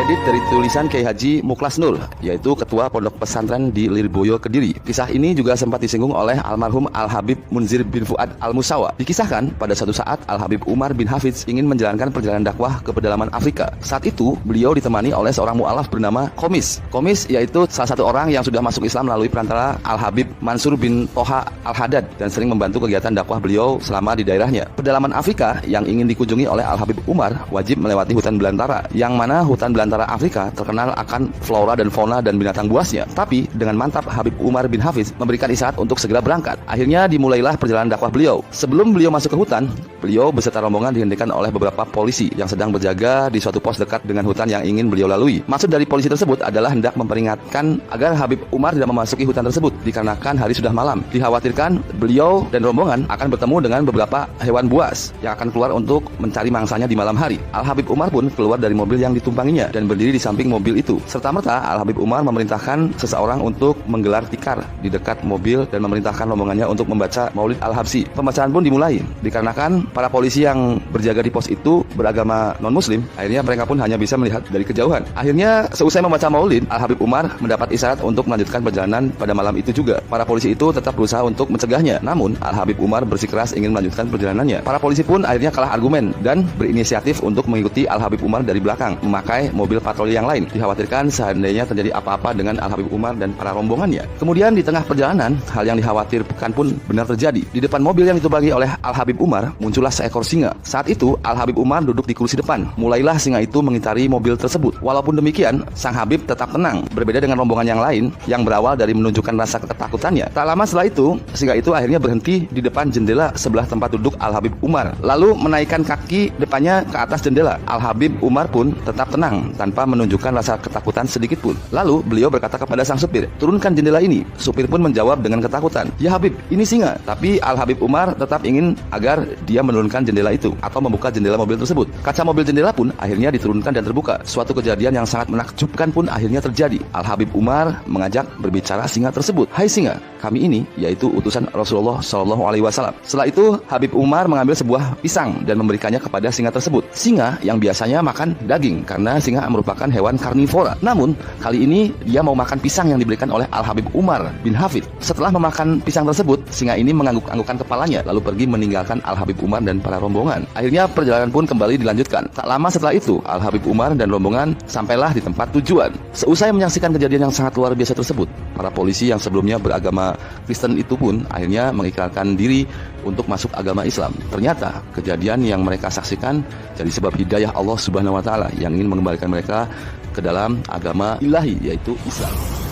Edit dari tulisan Kiai Haji Muklas Nur, yaitu Ketua Pondok Pesantren di Lirboyo, Kediri. Kisah ini juga sempat disinggung oleh almarhum Al-Habib Munzir bin Fuad Al-Musawa. Dikisahkan pada suatu saat Al-Habib Umar bin Hafiz ingin menjalankan perjalanan dakwah ke pedalaman Afrika. Saat itu beliau ditemani oleh seorang mu'alaf bernama Komis. Komis yaitu salah satu orang yang sudah masuk Islam melalui perantara Al-Habib Mansur bin Toha Al-Haddad dan sering membantu kegiatan dakwah beliau selama di daerahnya. Pedalaman Afrika yang ingin dikunjungi oleh Al-Habib Umar wajib melewati hutan belantara, yang mana hutan belantara Afrika terkenal akan flora dan fauna dan binatang buasnya. Tapi dengan mantap Habib Umar bin Hafiz memberikan isyarat untuk segera berangkat. Akhirnya dimulailah perjalanan dakwah beliau. Sebelum beliau masuk ke hutan, beliau beserta rombongan dihentikan oleh beberapa polisi yang sedang berjaga di suatu pos dekat dengan hutan yang ingin beliau lalui. Maksud dari polisi tersebut adalah hendak memperingatkan agar Habib Umar tidak memasuki hutan tersebut dikarenakan hari sudah malam. Dikhawatirkan beliau dan rombongan akan bertemu dengan beberapa hewan buas yang akan keluar untuk mencari mangsanya di malam hari. Al-Habib Umar pun keluar dari mobil yang ditumpanginya dan berdiri di samping mobil itu. Serta-merta Al-Habib Umar memerintahkan seseorang untuk menggelar tikar di dekat mobil dan memerintahkan rombongannya untuk membaca Maulid Al-Habsyi. Pembacaan pun dimulai. Dikarenakan para polisi yang berjaga di pos itu beragama non-muslim, akhirnya mereka pun hanya bisa melihat dari kejauhan. Akhirnya seusai membaca Maulid, Al-Habib Umar mendapat isyarat untuk melanjutkan perjalanan pada malam itu juga. Para polisi itu tetap berusaha untuk mencegahnya. Namun Al-Habib Umar bersikeras ingin melanjutkan perjalanannya. Para polisi pun akhirnya kalah argumen dan berinisiatif untuk mengikuti Al-Habib Umar dari belakang, memakai mobil patroli yang lain. Dikhawatirkan seandainya terjadi apa-apa dengan Al-Habib Umar dan para rombongannya. Kemudian di tengah perjalanan, hal yang dikhawatirkan pun benar terjadi. Di depan mobil yang ditumpangi oleh Al-Habib Umar, muncullah seekor singa. Saat itu, Al-Habib Umar duduk di kursi depan. Mulailah singa itu mengitari mobil tersebut. Walaupun demikian, sang Habib tetap tenang, berbeda dengan rombongan yang lain yang berawal dari menunjukkan rasa ketakutannya. Tak lama setelah itu, singa itu akhirnya berhenti di depan jendela sebelah tempat duduk Al-Habib Umar, lalu menaikkan kaki depannya ke atas jendela. Al-Habib Umar pun tetap tenang tanpa menunjukkan rasa ketakutan sedikit pun. Lalu beliau berkata kepada sang supir, "Turunkan jendela ini." Supir pun menjawab dengan ketakutan, "Ya Habib, ini singa." Tapi Al-Habib Umar tetap ingin agar dia menurunkan jendela itu atau membuka jendela mobil tersebut. Kaca mobil jendela pun akhirnya diturunkan dan terbuka. Suatu kejadian yang sangat menakjubkan pun akhirnya terjadi. Al-Habib Umar mengajak berbicara singa tersebut, "Hai singa, kami ini yaitu utusan Rasulullah SAW." Setelah itu Habib Umar mengambil sebuah pisang dan memberikannya kepada singa tersebut. Singa yang biasanya makan daging karena singa merupakan hewan karnivora. Namun kali ini dia mau makan pisang yang diberikan oleh Al-Habib Umar bin Hafid. Setelah memakan pisang tersebut, singa ini mengangguk-anggukkan kepalanya lalu pergi meninggalkan Al-Habib Umar dan para rombongan. Akhirnya perjalanan pun kembali dilanjutkan. Tak lama setelah itu, Al-Habib Umar dan rombongan sampailah di tempat tujuan. Seusai menyaksikan kejadian yang sangat luar biasa tersebut, para polisi yang sebelumnya beragama Kristen itu pun akhirnya mengikrarkan diri untuk masuk agama Islam. Ternyata kejadian yang mereka saksikan jadi sebab hidayah Allah Subhanahu wa taala yang ingin mengembalikan mereka ke dalam agama ilahi, yaitu Islam.